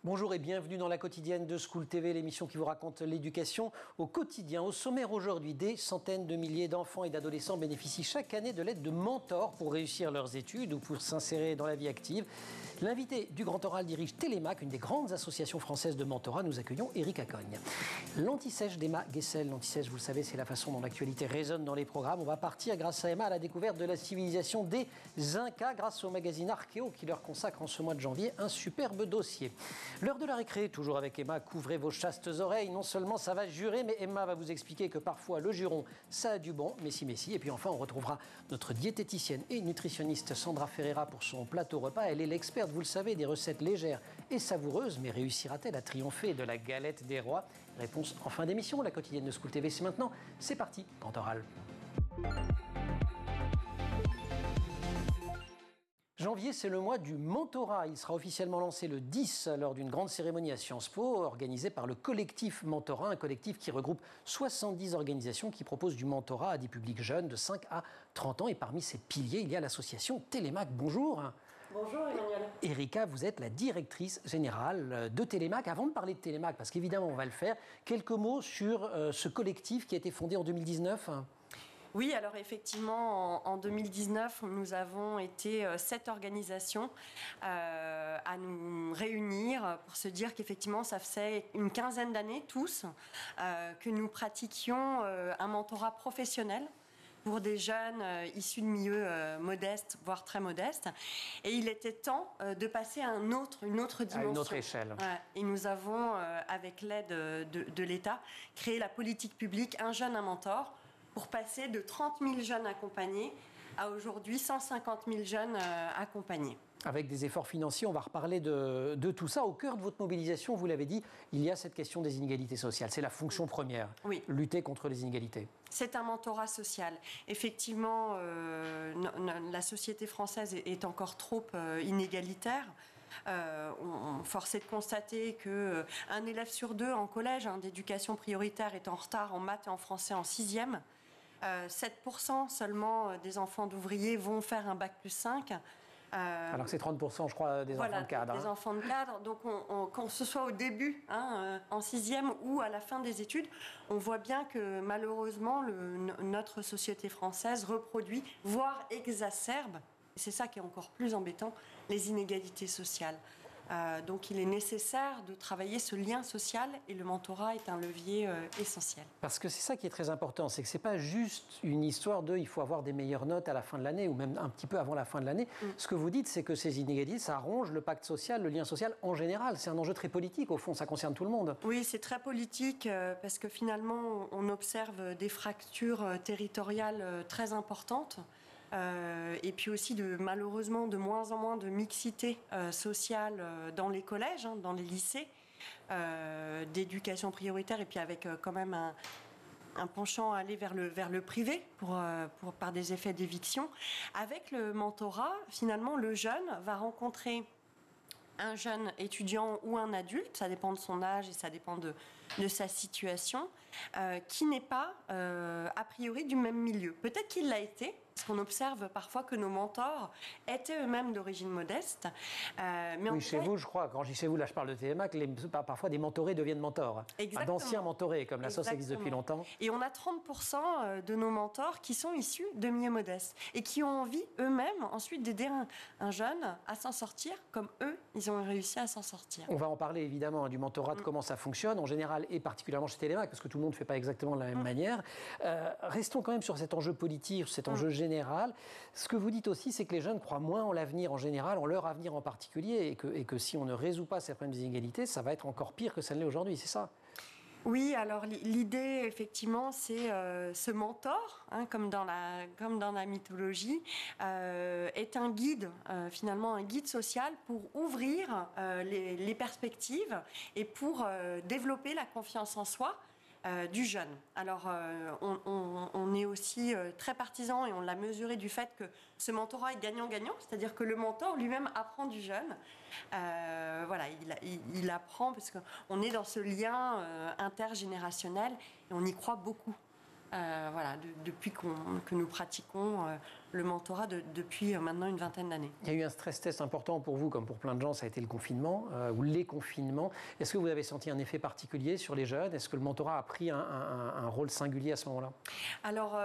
Bonjour et bienvenue dans la quotidienne de School TV, l'émission qui vous raconte l'éducation au quotidien. Au sommaire aujourd'hui, des centaines de milliers d'enfants et d'adolescents bénéficient chaque année de l'aide de mentors pour réussir leurs études ou pour s'insérer dans la vie active. L'invité du Grand Oral dirige Télémac, une des grandes associations françaises de mentorat. Nous accueillons Erika Cogne. L'anti-sèche d'Emma Guessel. L'anti-sèche, vous le savez, c'est la façon dont l'actualité résonne dans les programmes. On va partir grâce à Emma à la découverte de la civilisation des Incas grâce au magazine Archéo qui leur consacre en ce mois de janvier un superbe dossier. L'heure de la récré, toujours avec Emma, couvrez vos chastes oreilles. Non seulement ça va jurer, mais Emma va vous expliquer que parfois le juron, ça a du bon, messi. Et puis enfin, on retrouvera notre diététicienne et nutritionniste Sandra Ferreira pour son plateau repas. Elle est l'experte, vous le savez, des recettes légères et savoureuses, mais réussira-t-elle à triompher de la galette des rois? Réponse en fin d'émission, la quotidienne de School TV, c'est maintenant. C'est parti, Grand Oral. Janvier, c'est le mois du mentorat. Il sera officiellement lancé le 10 lors d'une grande cérémonie à Sciences Po, organisée par le collectif Mentorat, un collectif qui regroupe 70 organisations qui proposent du mentorat à des publics jeunes de 5 à 30 ans. Et parmi ces piliers, il y a l'association Télémac. Bonjour. Bonjour Emmanuel. Erika, vous êtes la directrice générale de Télémac. Avant de parler de Télémac, parce qu'évidemment on va le faire, quelques mots sur ce collectif qui a été fondé en 2019. Oui, alors effectivement, en 2019, nous avons été 7 organisations à nous réunir pour se dire qu'effectivement, ça faisait une quinzaine d'années tous que nous pratiquions un mentorat professionnel pour des jeunes issus de milieux modestes, voire très modestes. Et il était temps de passer à une autre dimension. À une autre échelle. Et nous avons, avec l'aide de l'État, créé la politique publique Un jeune, un mentor, pour passer de 30 000 jeunes accompagnés à aujourd'hui 150 000 jeunes accompagnés. Avec des efforts financiers, on va reparler de tout ça. Au cœur de votre mobilisation, vous l'avez dit, il y a cette question des inégalités sociales. C'est la fonction première, oui. Lutter contre les inégalités. C'est un mentorat social. Effectivement, la société française est encore trop inégalitaire. Force est de constater qu'un élève sur 2 en collège d'éducation prioritaire est en retard en maths et en français en 6e. 7% seulement des enfants d'ouvriers vont faire un bac+5. Alors que c'est 30%, je crois, des enfants de cadre. Des enfants de cadre. Donc, qu'on ce soit au début, en 6e ou à la fin des études, on voit bien que malheureusement, notre société française reproduit, voire exacerbe, et c'est ça qui est encore plus embêtant, les inégalités sociales. Donc il est nécessaire de travailler ce lien social et le mentorat est un levier essentiel. Parce que c'est ça qui est très important, c'est que ce n'est pas juste une histoire de il faut avoir des meilleures notes à la fin de l'année ou même un petit peu avant la fin de l'année. Ce que vous dites, c'est que ces inégalités, ça ronge le pacte social, le lien social en général. C'est un enjeu très politique, au fond, ça concerne tout le monde. Oui, c'est très politique parce que finalement, on observe des fractures territoriales très importantes. Et puis aussi malheureusement de moins en moins de mixité sociale dans les collèges, dans les lycées, d'éducation prioritaire et puis avec quand même un penchant à aller vers le privé par des effets d'éviction. Avec le mentorat, finalement, le jeune va rencontrer un jeune étudiant ou un adulte, ça dépend de son âge et ça dépend de sa situation, qui n'est pas a priori du même milieu. Peut-être qu'il l'a été, parce qu'on observe parfois que nos mentors étaient eux-mêmes d'origine modeste. Mais oui, chez vous, je crois, quand je dis chez vous, là je parle de Télémac, parfois des mentorés deviennent mentors. D'anciens mentorés, comme la sauce existe depuis longtemps. Et on a 30% de nos mentors qui sont issus de milieux modestes et qui ont envie eux-mêmes ensuite d'aider un jeune à s'en sortir comme eux, ils ont réussi à s'en sortir. On va en parler évidemment du mentorat, de comment ça fonctionne en général et particulièrement chez Télémac, parce que tout le monde ne fait pas exactement de la même manière. Restons quand même sur cet enjeu politique, cet enjeu général. Ce que vous dites aussi, c'est que les jeunes croient moins en l'avenir en général, en leur avenir en particulier, et que si on ne résout pas ces problèmes d'inégalité, ça va être encore pire que ça ne l'est aujourd'hui, c'est ça? Oui, alors l'idée, effectivement, c'est ce mentor, comme dans la mythologie, est un guide, finalement un guide social pour ouvrir les perspectives et pour développer la confiance en soi du jeune. Alors, on est aussi très partisan et on l'a mesuré du fait que ce mentorat est gagnant-gagnant, c'est-à-dire que le mentor lui-même apprend du jeune. Voilà, il apprend parce qu'on est dans ce lien intergénérationnel et on y croit beaucoup. depuis que nous pratiquons le mentorat depuis maintenant une vingtaine d'années. Il y a eu un stress test important pour vous, comme pour plein de gens, ça a été le confinement ou les confinements. Est-ce que vous avez senti un effet particulier sur les jeunes? Est-ce que le mentorat a pris un rôle singulier à ce moment-là? Alors,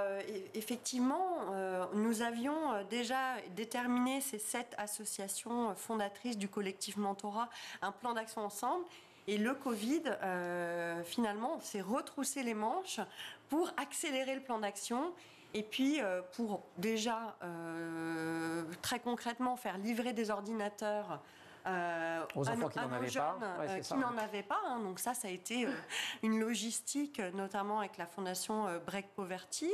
effectivement, nous avions déjà déterminé ces 7 associations fondatrices du collectif Mentorat, un plan d'action ensemble. Et le Covid, finalement, s'est retroussé les manches pour accélérer le plan d'action et puis pour déjà, très concrètement, faire livrer des ordinateurs aux enfants qui n'en avaient pas. Ouais, qui n'en avaient pas. Hein. Donc ça a été une logistique, notamment avec la fondation Break Poverty.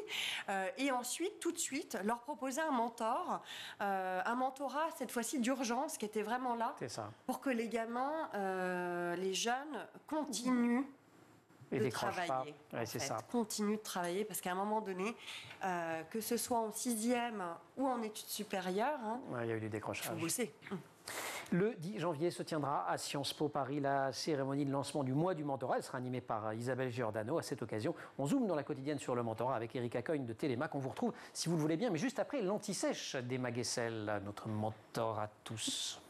Et ensuite, tout de suite, leur proposer un mentorat, cette fois-ci d'urgence, qui était vraiment là pour que les gamins, les jeunes, continuent de travailler. Continuent de travailler, parce qu'à un moment donné, que ce soit en 6e ou en études supérieures, il y a eu du décrochage. Il faut bosser. Le 10 janvier se tiendra à Sciences Po Paris la cérémonie de lancement du mois du mentorat. Elle sera animée par Isabelle Giordano. À cette occasion, on zoome dans la quotidienne sur le mentorat avec Erika Cogne de Télémac. On vous retrouve, si vous le voulez bien, mais juste après l'anti-sèche d'Emma Guessel, notre mentor à tous.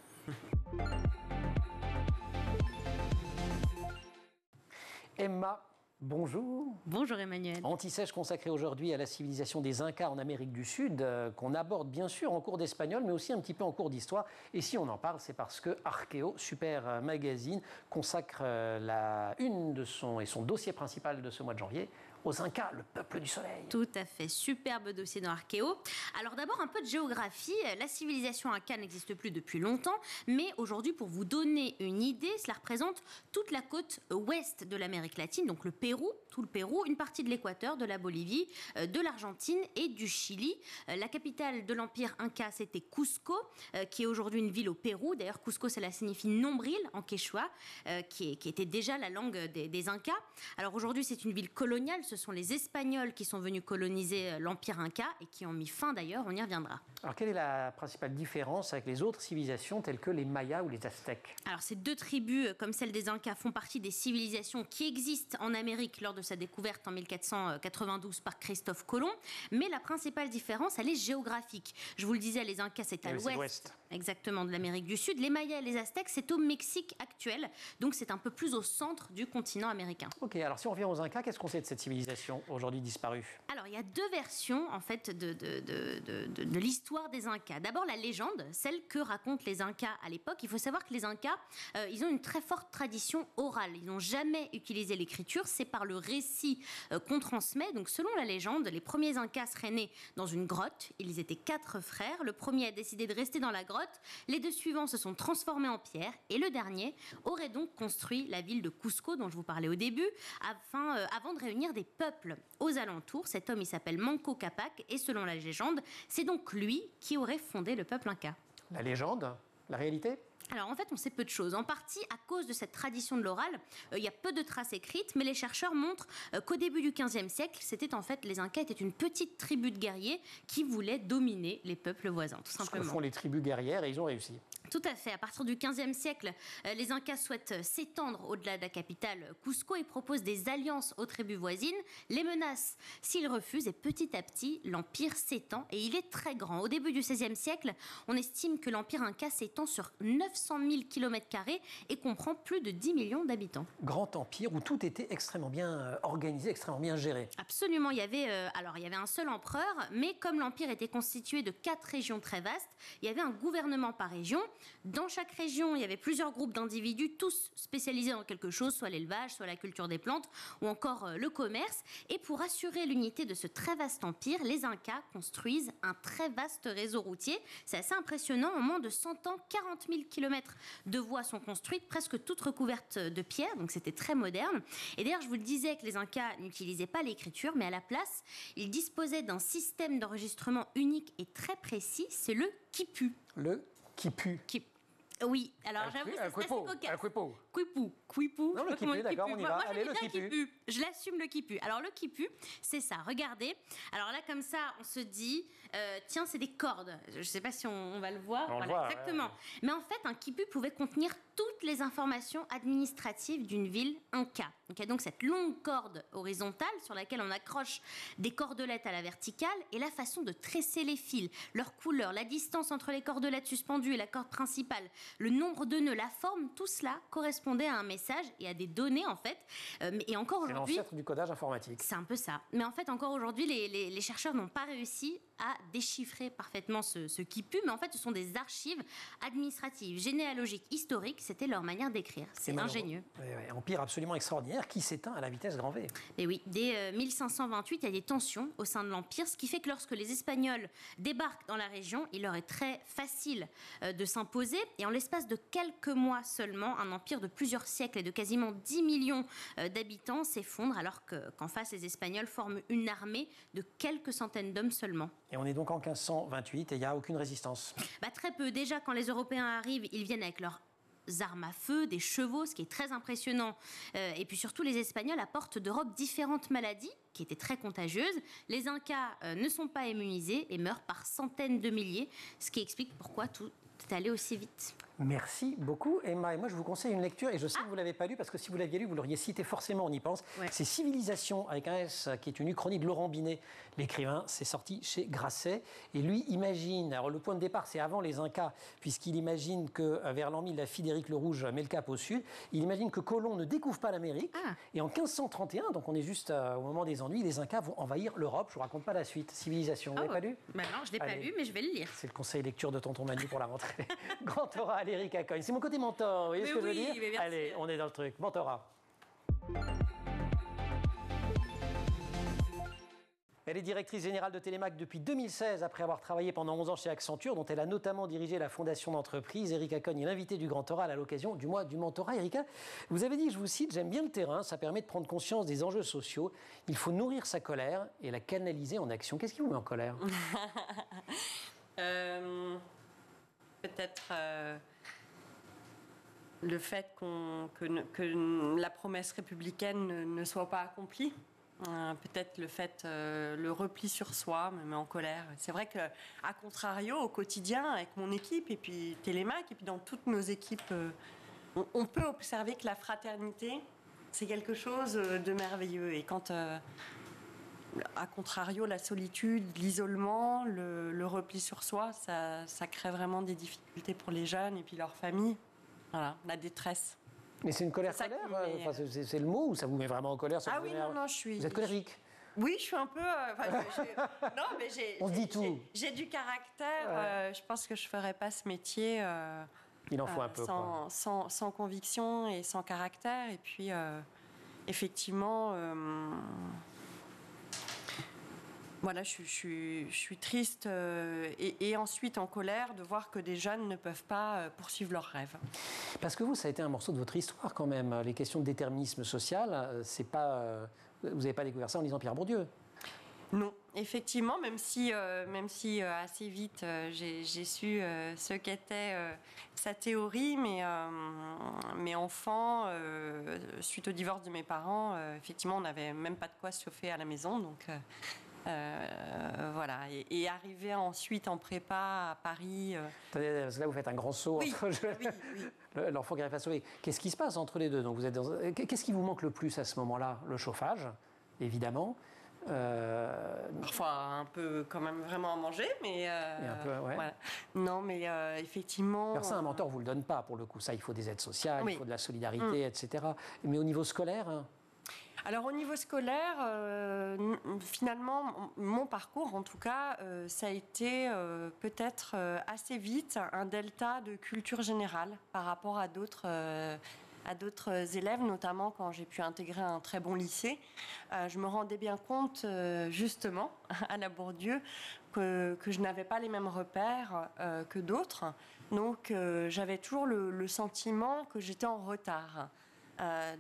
Emma, bonjour. Bonjour Emmanuel. Anti-sèche consacré aujourd'hui à la civilisation des Incas en Amérique du Sud, qu'on aborde bien sûr en cours d'espagnol, mais aussi un petit peu en cours d'histoire. Et si on en parle, c'est parce que Archéo, super magazine, consacre la une de son dossier principal de ce mois de janvier aux Incas, le peuple du soleil. Tout à fait, superbe dossier dans Archéo. Alors d'abord un peu de géographie. La civilisation Inca n'existe plus depuis longtemps, mais aujourd'hui, pour vous donner une idée, cela représente toute la côte ouest de l'Amérique latine, donc le Pérou, tout le Pérou, une partie de l'Équateur, de la Bolivie, de l'Argentine et du Chili. La capitale de l'empire Inca, c'était Cusco, qui est aujourd'hui une ville au Pérou. D'ailleurs, Cusco, cela signifie nombril en quechua, qui était déjà la langue des Incas. Alors aujourd'hui, c'est une ville coloniale. Ce sont les Espagnols qui sont venus coloniser l'empire Inca et qui ont mis fin d'ailleurs, on y reviendra. Alors quelle est la principale différence avec les autres civilisations telles que les Mayas ou les Aztèques? Alors ces 2 tribus, comme celle des Incas, font partie des civilisations qui existent en Amérique lors de sa découverte en 1492 par Christophe Colomb. Mais la principale différence, elle est géographique. Je vous le disais, les Incas, c'est à l'ouest exactement de l'Amérique du Sud. Les Mayas et les Aztèques, c'est au Mexique actuel. Donc c'est un peu plus au centre du continent américain. Ok, alors si on revient aux Incas, qu'est-ce qu'on sait de cette civilisation aujourd'hui disparue? Alors il y a 2 versions en fait de l'histoire des Incas. D'abord la légende, celle que racontent les Incas à l'époque. Il faut savoir que les Incas, ils ont une très forte tradition orale. Ils n'ont jamais utilisé l'écriture. C'est par le récit qu'on transmet. Donc selon la légende, les premiers Incas seraient nés dans une grotte. Ils étaient 4 frères. Le premier a décidé de rester dans la grotte. Les 2 suivants se sont transformés en pierre. Et le dernier aurait donc construit la ville de Cusco, dont je vous parlais au début, avant de réunir des peuples aux alentours. Cet homme, il s'appelle Manco Capac. Et selon la légende, c'est donc lui qui aurait fondé le peuple Inca. La légende? La réalité? Alors en fait, on sait peu de choses. En partie à cause de cette tradition de l'oral, il y a peu de traces écrites, mais les chercheurs montrent qu'au début du XVe siècle, les Incas étaient une petite tribu de guerriers qui voulaient dominer les peuples voisins, tout simplement. Ce que font les tribus guerrières et ils ont réussi. Tout à fait. À partir du XVe siècle, les Incas souhaitent s'étendre au-delà de la capitale Cusco et proposent des alliances aux tribus voisines, les menacent s'ils refusent et petit à petit, l'empire s'étend et il est très grand. Au début du XVIe siècle, on estime que l'empire Inca s'étend sur 900 000 km² et comprend plus de 10 millions d'habitants. Grand empire où tout était extrêmement bien organisé, extrêmement bien géré. Absolument. Il y avait un seul empereur, mais comme l'empire était constitué de 4 régions très vastes, il y avait un gouvernement par région. Dans chaque région, il y avait plusieurs groupes d'individus, tous spécialisés dans quelque chose, soit l'élevage, soit la culture des plantes, ou encore le commerce. Et pour assurer l'unité de ce très vaste empire, les Incas construisent un très vaste réseau routier. C'est assez impressionnant. En moins de 100 ans, 40 000 km de voies sont construites, presque toutes recouvertes de pierre. Donc c'était très moderne. Et d'ailleurs, je vous le disais que les Incas n'utilisaient pas l'écriture, mais à la place, ils disposaient d'un système d'enregistrement unique et très précis. C'est le quipu. Le quipu. Oui, alors j'avoue, c'est assez cocasse. Un quipu. Quipou. Non, le quipu, d'accord, on y va. Moi, Allez, le quipu. Je l'assume, le quipu. Alors, le quipu, c'est ça. Regardez. Alors là, comme ça, on se dit, tiens, c'est des cordes. Je ne sais pas si on va le voir. On le voit, exactement. ouais. Mais en fait, un quipu pouvait contenir toutes les informations administratives d'une ville Inca. Donc, il y a donc cette longue corde horizontale sur laquelle on accroche des cordelettes à la verticale et la façon de tresser les fils, leur couleur, la distance entre les cordelettes suspendues et la corde principale, le nombre de nœuds, la forme, tout cela correspondait à un message et à des données en fait. Et encore aujourd'hui, c'est l'ancêtre du codage informatique. c'est un peu ça. Mais en fait, encore aujourd'hui, les chercheurs n'ont pas réussi à déchiffrer parfaitement ce quipu. Mais en fait, ce sont des archives administratives, généalogiques, historiques. C'était leur manière d'écrire. C'est ingénieux. Empire absolument extraordinaire qui s'éteint à la vitesse grand V. Et oui, dès 1528, il y a des tensions au sein de l'Empire, ce qui fait que lorsque les Espagnols débarquent dans la région, il leur est très facile de s'imposer. Et en l'espace de quelques mois seulement, un empire de plusieurs siècles et de quasiment 10 millions d'habitants s'effondre, alors qu'en face, les Espagnols forment une armée de quelques centaines d'hommes seulement. Et on est donc en 1528 et il n'y a aucune résistance. Très peu. Déjà, quand les Européens arrivent, ils viennent avec leurs armes à feu, des chevaux, ce qui est très impressionnant. Et puis surtout, les Espagnols apportent d'Europe différentes maladies qui étaient très contagieuses. Les Incas ne sont pas immunisés et meurent par centaines de milliers, ce qui explique pourquoi tout est allé aussi vite. Merci beaucoup, Emma. Et moi, je vous conseille une lecture, et je sais que vous ne l'avez pas lu, parce que si vous l'aviez lu, vous l'auriez cité forcément, on y pense. Ouais. C'est Civilisation, avec un S, qui est une uchronie de Laurent Binet, l'écrivain. C'est sorti chez Grasset. Et lui imagine, alors le point de départ, c'est avant les Incas, puisqu'il imagine que vers l'an 1000, la fille d'Éric le Rouge met le cap au sud. Il imagine que Colomb ne découvre pas l'Amérique. Et en 1531, donc on est juste au moment des ennuis, les Incas vont envahir l'Europe. Je ne vous raconte pas la suite. Civilisation, vous l'avez pas lu? Non, je ne l'ai pas lu, mais je vais le lire. C'est le conseil lecture de tonton Manu pour la rentrée. Grand oral, Éric Acogne. C'est mon côté mentor, vous voyez ce que je veux dire? Allez, on est dans le truc. Mentorat. Elle est directrice générale de Télémac depuis 2016, après avoir travaillé pendant 11 ans chez Accenture, dont elle a notamment dirigé la fondation d'entreprise. Éric Acogne est l'invité du Grand Oral à l'occasion du mois du mentorat. Éric, vous avez dit, je vous cite, « J'aime bien le terrain, ça permet de prendre conscience des enjeux sociaux. Il faut nourrir sa colère et la canaliser en action. » Qu'est-ce qui vous met en colère? Peut-être le fait que la promesse républicaine ne soit pas accomplie. Peut-être le fait, le repli sur soi me met en colère. C'est vrai qu'à contrario, au quotidien, avec mon équipe, et puis Télémac, et puis dans toutes nos équipes, on peut observer que la fraternité, c'est quelque chose de merveilleux. Et quand, à contrario, la solitude, l'isolement, le repli sur soi, ça crée vraiment des difficultés pour les jeunes et puis leurs familles. Voilà, la détresse. Mais c'est une colère, c'est le mot, ou ça vous met vraiment en colère? Ah oui, non, je suis... Vous êtes colérique? Oui, je suis un peu... non, mais on se dit tout. J'ai du caractère. Je pense que je ne ferais pas ce métier il en faut un peu, sans conviction et sans caractère. Et puis, effectivement... Voilà, je suis triste et ensuite en colère de voir que des jeunes ne peuvent pas poursuivre leurs rêves. Parce que vous, ça a été un morceau de votre histoire quand même. Les questions de déterminisme social, c'est pas, vous n'avez pas découvert ça en lisant Pierre Bourdieu. Non, effectivement, même si assez vite j'ai su ce qu'était sa théorie, mais enfant, suite au divorce de mes parents, effectivement, on n'avait même pas de quoi se chauffer à la maison, donc... voilà, et arriver ensuite en prépa à Paris. Attendez, parce que là vous faites un grand saut entre l'enfant qui arrive à sauver. Qu'est-ce qui se passe entre les deux? Donc vous êtes qu'est-ce qui vous manque le plus à ce moment-là? Le chauffage, évidemment. Parfois un peu quand même vraiment à manger, mais et un peu, ouais. Voilà. Non, mais effectivement. Alors ça, un mentor vous le donne pas pour le coup. Ça, il faut des aides sociales, il faut de la solidarité, etc. Mais au niveau scolaire. Alors au niveau scolaire, finalement, mon parcours en tout cas, ça a été peut-être assez vite un delta de culture générale par rapport à d'autres élèves, notamment quand j'ai pu intégrer un très bon lycée. Je me rendais bien compte, justement, à la Bourdieu, que je n'avais pas les mêmes repères que d'autres. Donc j'avais toujours le sentiment que j'étais en retard.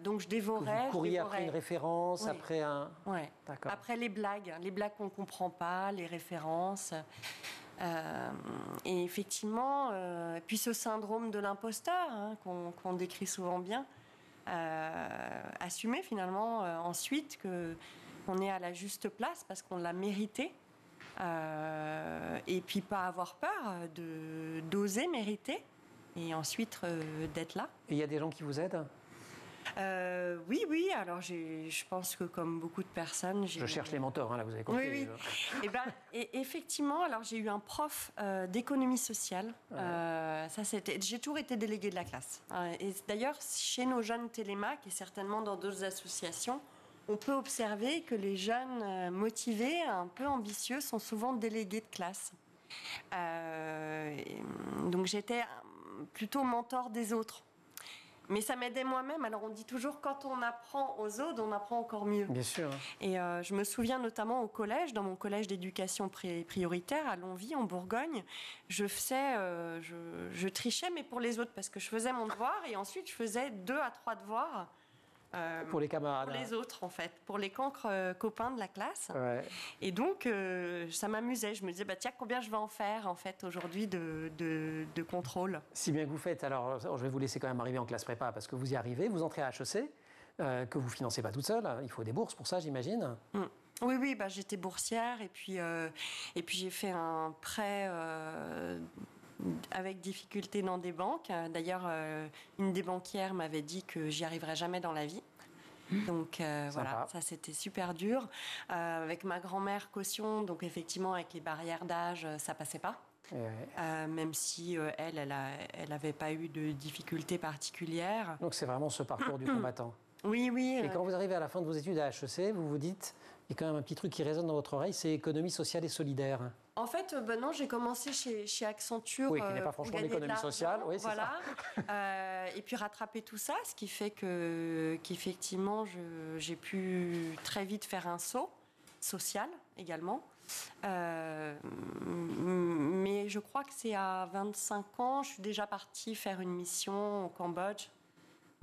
Donc je dévorais. Vous couriez après une référence, oui. Après un... Ouais. Après les blagues qu'on ne comprend pas, les références. Et effectivement, puis ce syndrome de l'imposteur qu'on décrit souvent bien, assumer finalement ensuite qu'on est à la juste place parce qu'on l'a mérité. Et puis pas avoir peur d'oser mériter et ensuite d'être là. Et il y a des gens qui vous aident ? Oui. Alors, je pense que comme beaucoup de personnes... Je cherche les mentors, là, vous avez compris. Oui. Et effectivement, alors j'ai eu un prof d'économie sociale. Ouais. J'ai toujours été déléguée de la classe. Et d'ailleurs, chez nos jeunes Télémac, et certainement dans d'autres associations, on peut observer que les jeunes motivés, un peu ambitieux, sont souvent délégués de classe. Donc, j'étais plutôt mentor des autres. Mais ça m'aidait moi-même. Alors, on dit toujours, quand on apprend aux autres, on apprend encore mieux. Bien sûr. Et je me souviens notamment au collège, dans mon collège d'éducation prioritaire à Longwy, en Bourgogne, je trichais, mais pour les autres, parce que je faisais mon devoir et ensuite je faisais 2 à 3 devoirs. Pour les camarades. Pour les autres, en fait. Pour les cancres copains de la classe. Ouais. Et donc, ça m'amusait. Je me disais, tiens, combien je vais en faire, en fait, aujourd'hui de contrôle. Si bien que vous faites. Alors, je vais vous laisser quand même arriver en classe prépa, parce que vous y arrivez. Vous entrez à HEC, que vous ne financez pas toute seule. Il faut des bourses pour ça, j'imagine. Oui, j'étais boursière. Et puis j'ai fait un prêt... avec difficulté dans des banques. D'ailleurs, une des banquières m'avait dit que j'y arriverais jamais dans la vie. Donc voilà, ça c'était super dur. Avec ma grand-mère caution, donc effectivement avec les barrières d'âge, ça passait pas. Même si elle avait pas eu de difficultés particulières. Donc c'est vraiment ce parcours du combattant. Oui. Et quand vous arrivez à la fin de vos études à HEC, vous vous dites, il y a quand même un petit truc qui résonne dans votre oreille, c'est économie sociale et solidaire. En fait, non, j'ai commencé chez Accenture. Oui, qui n'est pas franchement l'économie sociale. Oui, c'est ça. Et puis rattraper tout ça, ce qui fait qu'effectivement, j'ai pu très vite faire un saut social également. Mais je crois que c'est à 25 ans, je suis déjà partie faire une mission au Cambodge.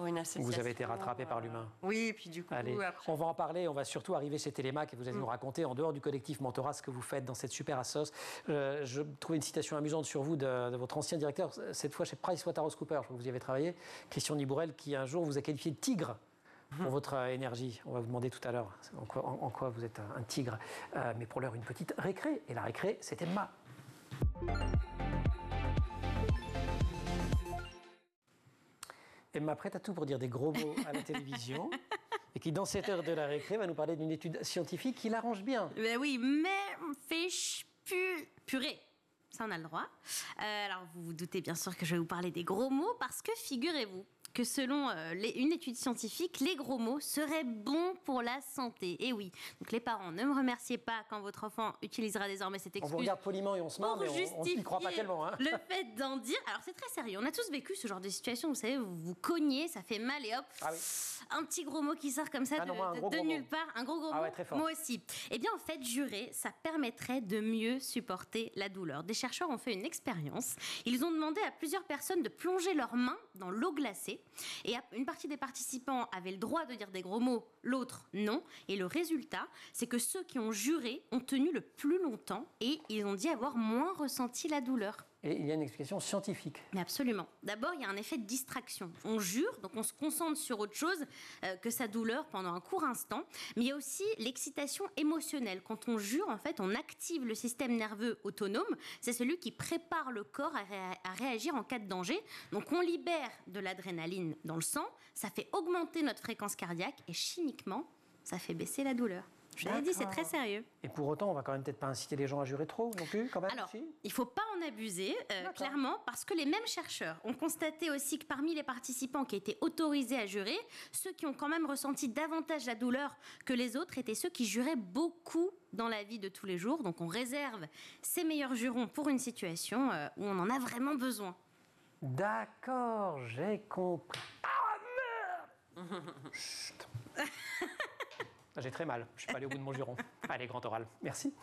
Une association. Vous avez été rattrapé par l'humain. Oui, et puis du coup... Allez, après... on va en parler, on va surtout arriver chez Télémac et vous allez nous raconter, en dehors du collectif Mentorat, ce que vous faites dans cette super assos. Je trouvais une citation amusante sur vous de votre ancien directeur, cette fois chez PricewaterhouseCoopers, je crois que vous y avez travaillé, Christian Nibourel, qui un jour vous a qualifié de tigre pour votre énergie. On va vous demander tout à l'heure en quoi vous êtes un tigre. Mais pour l'heure, une petite récré. Et la récré, c'est Emma. Emma prête à tout pour dire des gros mots à la télévision et qui, dans cette heure de la récré, va nous parler d'une étude scientifique qui l'arrange bien. Ben oui, mais fiche purée. Ça, on a le droit. Alors, vous vous doutez bien sûr que je vais vous parler des gros mots parce que figurez-vous que selon une étude scientifique, les gros mots seraient bons pour la santé. Et oui, donc les parents, ne me remerciez pas quand votre enfant utilisera désormais cette excuse. On vous regarde poliment et on se marre, mais on n'y croit pas tellement. Le fait d'en dire, alors c'est très sérieux, on a tous vécu ce genre de situation, vous savez, vous vous cognez, ça fait mal et hop, un petit gros mot qui sort comme ça de nulle part, un gros mot, très fort. Moi aussi. Eh bien en fait, jurer, ça permettrait de mieux supporter la douleur. Des chercheurs ont fait une expérience, ils ont demandé à plusieurs personnes de plonger leurs mains dans l'eau glacée. Et une partie des participants avaient le droit de dire des gros mots, l'autre non. Et le résultat, c'est que ceux qui ont juré ont tenu le plus longtemps et ils ont dit avoir moins ressenti la douleur. Et il y a une explication scientifique. Mais absolument. D'abord, il y a un effet de distraction. On jure, donc on se concentre sur autre chose que sa douleur pendant un court instant. Mais il y a aussi l'excitation émotionnelle. Quand on jure, en fait, on active le système nerveux autonome. C'est celui qui prépare le corps à réagir en cas de danger. Donc on libère de l'adrénaline dans le sang. Ça fait augmenter notre fréquence cardiaque et chimiquement, ça fait baisser la douleur. Je l'avais dit, c'est très sérieux. Et pour autant, on va quand même peut-être pas inciter les gens à jurer trop non plus, quand même. Alors, il ne faut pas en abuser, clairement, parce que les mêmes chercheurs ont constaté aussi que parmi les participants qui étaient autorisés à jurer, ceux qui ont quand même ressenti davantage la douleur que les autres étaient ceux qui juraient beaucoup dans la vie de tous les jours. Donc, on réserve ces meilleurs jurons pour une situation où on en a vraiment besoin. D'accord, j'ai compris. Ah, merde. Chut. J'ai très mal, je ne suis pas allé au bout de mon juron. Allez, grand oral, merci.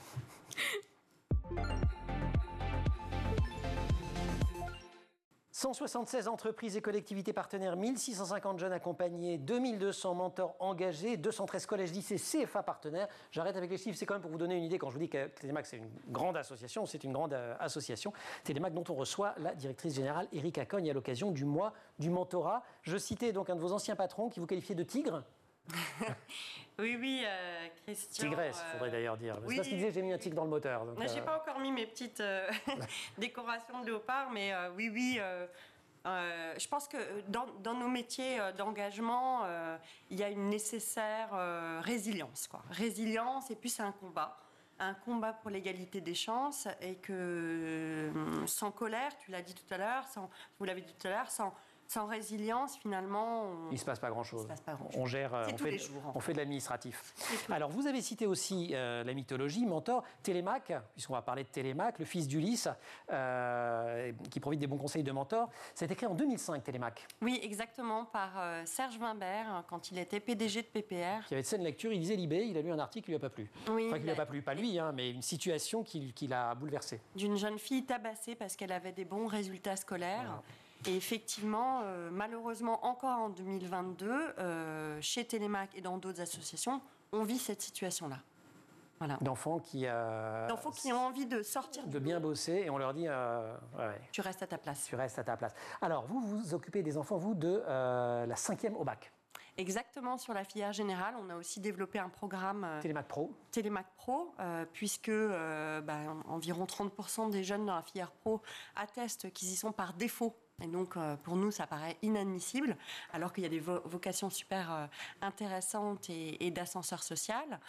176 entreprises et collectivités partenaires, 1650 jeunes accompagnés, 2200 mentors engagés, 213 collèges, lycées, CFA partenaires. J'arrête avec les chiffres, c'est quand même pour vous donner une idée. Quand je vous dis que Télémac, c'est une grande association, Télémac dont on reçoit la directrice générale Erika Cogne à l'occasion du mois du mentorat. Je citais donc un de vos anciens patrons qui vous qualifiait de tigre. Oui, Christian. Tigresse, il faudrait d'ailleurs dire. Oui, c'est parce qu'il disait j'ai mis un tigre dans le moteur. Donc, je n'ai pas encore mis mes petites décorations de léopard, mais je pense que dans nos métiers d'engagement, il y a une nécessaire résilience. Résilience, et puis c'est un combat pour l'égalité des chances, et que sans colère, tu l'as dit tout à l'heure, vous l'avez dit tout à l'heure, sans résilience, finalement, il ne se passe pas grand-chose. On gère, on fait de l'administratif. Alors, vous avez cité aussi la mythologie, mentor, Télémac, puisqu'on va parler de Télémac, le fils d'Ulysse, qui profite des bons conseils de mentor. C'est écrit en 2005, Télémac. Oui, exactement, par Serge Wimbert, quand il était PDG de PPR. Qui avait de saine lecture, il lisait Libé, il a lu un article qui ne lui a pas plu. Oui, enfin, qui ne lui a pas plu, pas lui, mais une situation qui l'a bouleversé. D'une jeune fille tabassée parce qu'elle avait des bons résultats scolaires. Voilà. Et effectivement, malheureusement, encore en 2022, chez Télémac et dans d'autres associations, on vit cette situation-là. Voilà. D'enfants qui ont envie de sortir de bien bosser, et on leur dit tu restes à ta place. Tu restes à ta place. Alors, vous vous occupez des enfants, vous, de la 5e au bac. Exactement, sur la filière générale, on a aussi développé un programme Télémac Pro. Télémac Pro, puisque environ 30% des jeunes dans la filière pro attestent qu'ils y sont par défaut. Et donc, pour nous, ça paraît inadmissible, alors qu'il y a des vocations super intéressantes et d'ascenseur social.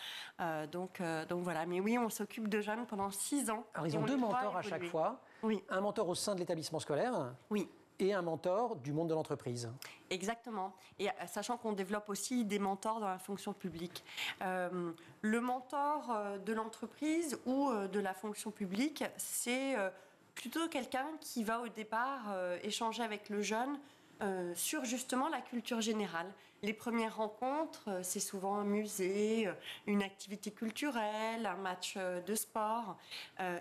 Donc voilà. Mais oui, on s'occupe de jeunes pendant 6 ans. Alors, ils ont 2 mentors à chaque fois. Oui. Un mentor au sein de l'établissement scolaire. Oui. Et un mentor du monde de l'entreprise. Exactement. Et sachant qu'on développe aussi des mentors dans la fonction publique. Le mentor de l'entreprise ou de la fonction publique, c'est plutôt quelqu'un qui va au départ échanger avec le jeune sur justement la culture générale. Les premières rencontres, c'est souvent un musée, une activité culturelle, un match de sport.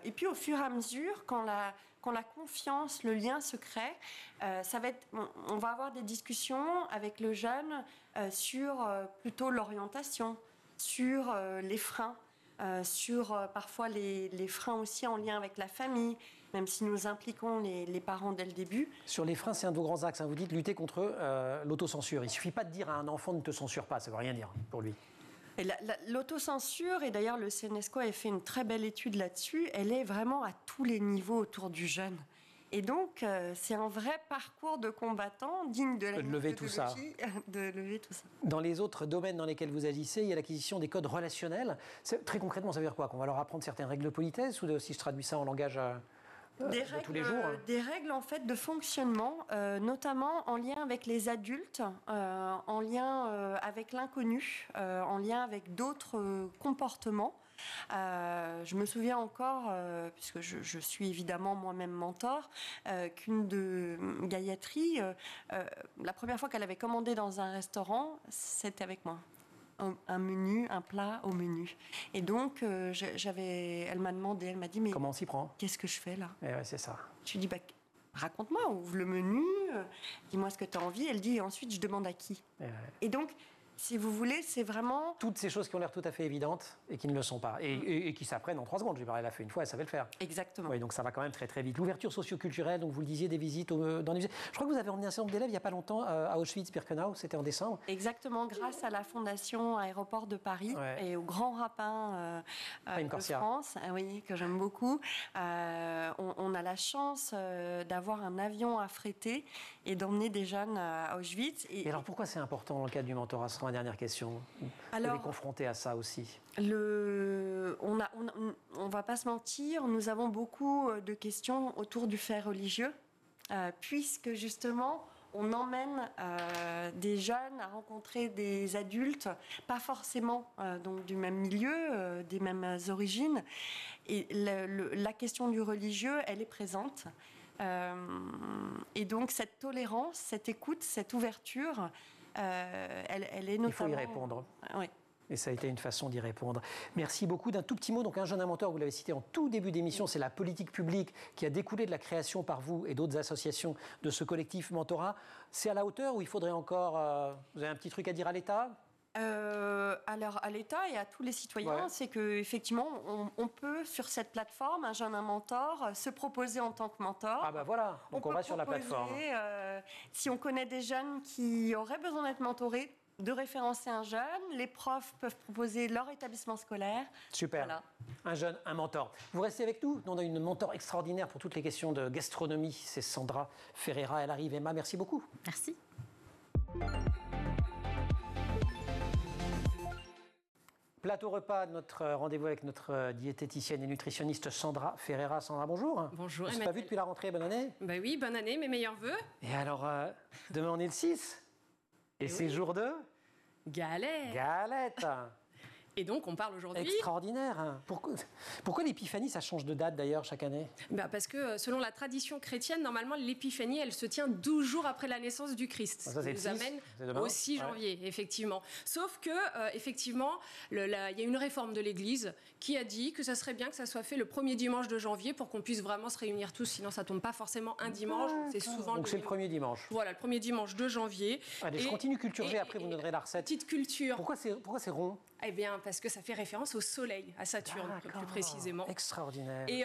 Et puis au fur et à mesure, quand la confiance, le lien se crée, on va avoir des discussions avec le jeune sur plutôt l'orientation, sur les freins, sur parfois les freins aussi en lien avec la famille, même si nous impliquons les parents dès le début. Sur les freins, c'est un de vos grands axes. Vous dites lutter contre l'autocensure. Il ne suffit pas de dire à un enfant ne te censure pas, ça ne veut rien dire pour lui. L'autocensure, et d'ailleurs le CNESCO a fait une très belle étude là-dessus, elle est vraiment à tous les niveaux autour du jeune. Et donc, c'est un vrai parcours de combattant digne de la lever tout ça. De lever tout ça. Dans les autres domaines dans lesquels vous agissez, il y a l'acquisition des codes relationnels. Très concrètement, ça veut dire quoi? Qu'on va leur apprendre certaines règles de politesse, ou si je traduis ça en langage de tous les jours? Des règles en fait de fonctionnement, notamment en lien avec les adultes, en lien avec l'inconnu, en lien avec d'autres comportements. Je me souviens encore, puisque je suis évidemment moi-même mentor, qu'une de Gayatri, la première fois qu'elle avait commandé dans un restaurant, c'était avec moi. Un menu, un plat au menu. Et donc, elle m'a demandé, elle m'a dit, mais comment on s'y prend? Qu'est-ce que je fais là? Ouais, c'est ça. Je lui dis, raconte-moi, ouvre le menu, dis-moi ce que tu as envie. Elle dit, et ensuite, je demande à qui. Et donc, si vous voulez, c'est vraiment... Toutes ces choses qui ont l'air tout à fait évidentes et qui ne le sont pas. Et qui s'apprennent en 3 secondes. Je lui parlais, elle l'a fait une fois, elle savait le faire. Exactement. Oui, donc ça va quand même très très vite. L'ouverture socio-culturelle, donc vous le disiez, des visites dans les musées. Je crois que vous avez emmené un certain nombre d'élèves il n'y a pas longtemps à Auschwitz-Birkenau, c'était en décembre. Exactement, grâce à la Fondation Aéroport de Paris et au Grand Rapin de France, oui, que j'aime beaucoup. On a la chance d'avoir un avion affrété et d'emmener des jeunes à Auschwitz. Et alors pourquoi c'est important dans le cadre du mentorat? Ce sera ma dernière question. Alors, vous êtes confronté à ça aussi. On va pas se mentir, nous avons beaucoup de questions autour du fait religieux, puisque justement on emmène des jeunes à rencontrer des adultes, pas forcément donc du même milieu, des mêmes origines, et la question du religieux, elle est présente. Et donc cette tolérance, cette écoute, cette ouverture, elle est notamment... Il faut y répondre. Oui. Et ça a été une façon d'y répondre. Merci beaucoup. D'un tout petit mot, donc un jeune inventeur, vous l'avez cité en tout début d'émission, c'est la politique publique qui a découlé de la création par vous et d'autres associations de ce collectif Mentorat. C'est à la hauteur ou il faudrait encore... vous avez un petit truc à dire à l'État ? Alors à l'État et à tous les citoyens, c'est qu'effectivement, on peut, sur cette plateforme, un jeune mentor, se proposer en tant que mentor. Ah bah voilà, donc on va sur la plateforme. Si on connaît des jeunes qui auraient besoin d'être mentorés, de référencer un jeune. Les profs peuvent proposer leur établissement scolaire. Super. Voilà. Un jeune, un mentor. Vous restez avec nous. On a une mentor extraordinaire pour toutes les questions de gastronomie. C'est Sandra Ferreira. Elle arrive. Emma, merci beaucoup. Merci. Plateau repas, notre rendez-vous avec notre diététicienne et nutritionniste Sandra Ferreira. Sandra, bonjour. Bonjour. On ne s'est pas vu depuis la rentrée. Bonne année. Bah oui, bonne année, mes meilleurs vœux. Et alors, demain on est le 6. Et c'est jour de galette. Galette. Et donc, on parle aujourd'hui... Extraordinaire. Pourquoi l'épiphanie, ça change de date d'ailleurs chaque année ? Parce que selon la tradition chrétienne, normalement, l'épiphanie, elle se tient 12 jours après la naissance du Christ. Ça, c'est nous amène au 6 janvier, effectivement. Sauf que, effectivement, il y a une réforme de l'Église qui a dit que ça serait bien que ça soit fait le premier dimanche de janvier pour qu'on puisse vraiment se réunir tous. Sinon, ça ne tombe pas forcément un dimanche. C'est souvent donc c'est le premier dimanche. Voilà, le premier dimanche de janvier. Allez, je continue culture G, après vous me donnerez la recette. Petite culture. Pourquoi c'est rond ? Eh bien, parce que ça fait référence au soleil, à Saturne, plus précisément. Extraordinaire. Et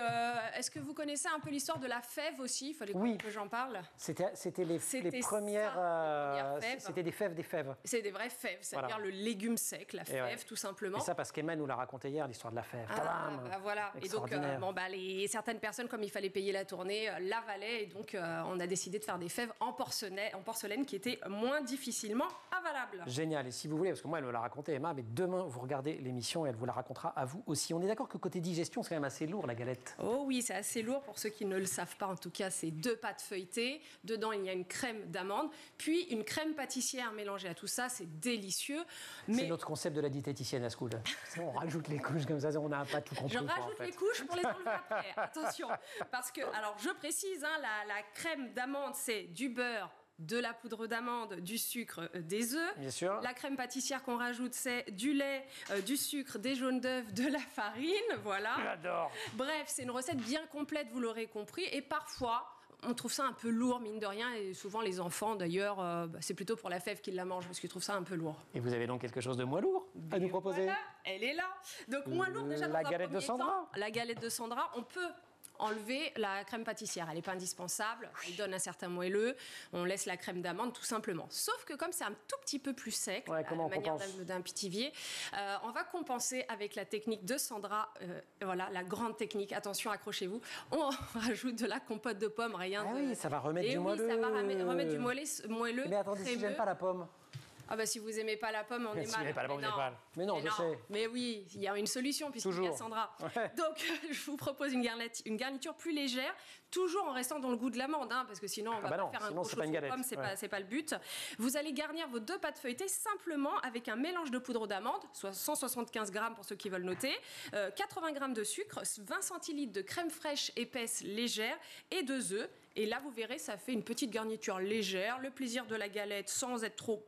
est-ce que vous connaissez un peu l'histoire de la fève aussi ? Il fallait que j'en parle. C'était les premières fèves. C'était des fèves. C'est des vraies fèves, c'est-à-dire le légume sec, la fève, tout simplement. Et ça, parce qu'Emma nous l'a raconté hier, l'histoire de la fève. Voilà. Et donc, certaines personnes, comme il fallait payer la tournée, l'avalaient. Et donc, on a décidé de faire des fèves en porcelaine qui étaient moins difficilement avalables. Génial. Et si vous voulez, parce que moi, elle me l'a raconté, Emma, mais demain, vous regardez l'émission et elle vous la racontera à vous aussi. On est d'accord que côté digestion, c'est quand même assez lourd, la galette. Oh oui, c'est assez lourd. Pour ceux qui ne le savent pas, en tout cas, c'est 2 pâtes feuilletées. Dedans, il y a une crème d'amande, puis une crème pâtissière mélangée à tout ça. C'est délicieux. C'est notre concept de la diététicienne à school. On rajoute les couches comme ça, on n'a pas tout compris. Je rajoute les couches pour les enlever après. Attention, parce que, alors je précise, la crème d'amande, c'est du beurre, de la poudre d'amande, du sucre, des œufs. Bien sûr. La crème pâtissière qu'on rajoute, c'est du lait, du sucre, des jaunes d'œufs, de la farine, voilà. J'adore. Bref, c'est une recette bien complète, vous l'aurez compris. Et parfois, on trouve ça un peu lourd, mine de rien. Et souvent, les enfants, d'ailleurs, c'est plutôt pour la fève qu'ils la mangent, parce qu'ils trouvent ça un peu lourd. Et vous avez donc quelque chose de moins lourd à nous proposer ? Voilà, elle est là. Donc, moins lourd, déjà, la galette de Sandra. La galette de Sandra, on peut enlever la crème pâtissière. Elle n'est pas indispensable. Elle donne un certain moelleux. On laisse la crème d'amande, tout simplement. Sauf que comme c'est un tout petit peu plus sec, à la manière d'un pitivier, on va compenser avec la technique de Sandra. Voilà, la grande technique. Attention, accrochez-vous. On rajoute de la compote de pommes. Oui, ça va remettre du moelleux. Ça va remettre du moelleux. Mais attendez, si j'aime pas la pomme. Ah bah si vous aimez pas la pomme, on est mal. Si vous n'aimez pas la pomme, on est mal. Mais non, je sais. Mais oui, il y a une solution puisqu'il y a Sandra. Ouais. Donc je vous propose une garniture plus légère, toujours en restant dans le goût de l'amande, parce que sinon on va pas faire un gros chose de pomme, c'est pas le but. Vous allez garnir vos 2 pâtes feuilletées simplement avec un mélange de poudre d'amande, soit 175 grammes pour ceux qui veulent noter, 80 grammes de sucre, 20 centilitres de crème fraîche épaisse légère et 2 œufs. Et là, vous verrez, ça fait une petite garniture légère, le plaisir de la galette sans être trop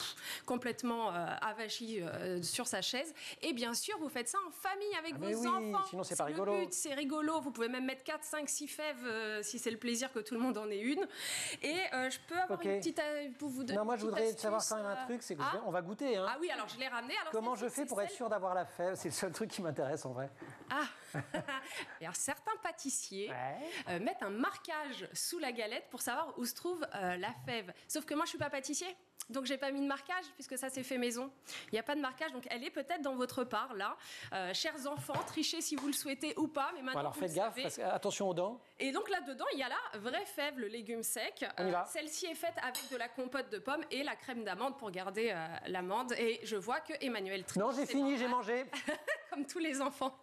complètement avachi sur sa chaise. Et bien sûr, vous faites ça en famille avec vos enfants. Sinon, c'est pas rigolo. Le but, c'est rigolo. Vous pouvez même mettre 4, 5, 6 fèves si c'est le plaisir que tout le monde en ait une. Et je peux avoir une petite... pour vous donner. Non, moi, je voudrais savoir quand même un truc, c'est que on va goûter. Ah oui, alors je l'ai ramené. Alors, comment je fais pour être sûr d'avoir la fève ? C'est le seul truc qui m'intéresse en vrai. Alors, certains pâtissiers mettent un marquage sous la galette pour savoir où se trouve la fève. Sauf que moi, je suis pas pâtissier, donc j'ai pas mis de marquage puisque ça s'est fait maison. Il n'y a pas de marquage, donc elle est peut-être dans votre part là. Chers enfants, trichez si vous le souhaitez ou pas, mais maintenant alors faites gaffe, attention aux dents. Et donc là-dedans, il y a la vraie fève, le légume sec. Celle-ci est faite avec de la compote de pommes et la crème d'amande pour garder l'amande. Et je vois que Emmanuel triche. Non, j'ai fini, j'ai mangé. Comme tous les enfants.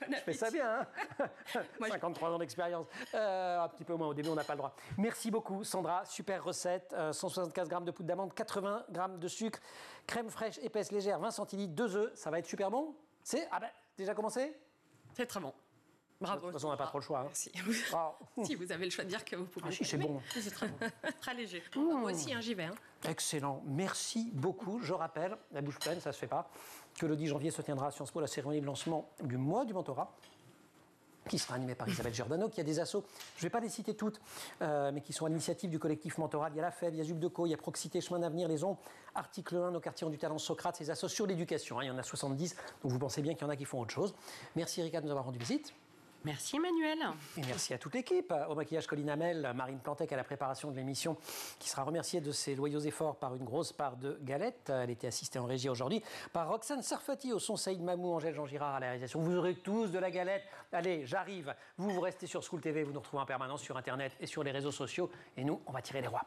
Je fais ça bien, 53 ans d'expérience. Un petit peu moins, au début, on n'a pas le droit. Merci beaucoup, Sandra. Super recette. 175 grammes de poudre d'amande, 80 grammes de sucre, crème fraîche épaisse légère, 20 centilitres, 2 œufs. Ça va être super bon. C'est déjà commencé ? C'est très bon. Bravo. De toute façon, on n'a pas trop le choix. Hein. Merci. Si vous avez le choix de dire que vous pouvez. C'est bon. C'est très léger. Moi aussi, j'y vais. Excellent. Merci beaucoup. Je rappelle, la bouche pleine, ça ne se fait pas, que le 10 janvier se tiendra à Sciences Po la cérémonie de lancement du mois du mentorat, qui sera animée par Isabelle Giordano, qui a des assos, je ne vais pas les citer toutes, mais qui sont à l'initiative du collectif mentoral. Il y a la FEV, il y a Zubdeco, il y a Proxité, Chemin d'Avenir, Les Ombres, Article 1, Nos quartiers ont du talent, Socrate, ces assos sur l'éducation. Il y en a 70, donc vous pensez bien qu'il y en a qui font autre chose. Merci Erika de nous avoir rendu visite. Merci Emmanuel. Et merci à toute l'équipe, au maquillage Colline Hamel, Marine Plantec à la préparation de l'émission, qui sera remerciée de ses loyaux efforts par une grosse part de galettes. Elle était assistée en régie aujourd'hui par Roxane Sarfati, au son Saïd Mamou, Angèle Jean Girard à la réalisation. Vous aurez tous de la galette. Allez, j'arrive. Vous restez sur School TV, vous nous retrouvez en permanence sur Internet et sur les réseaux sociaux. Et nous, on va tirer les rois.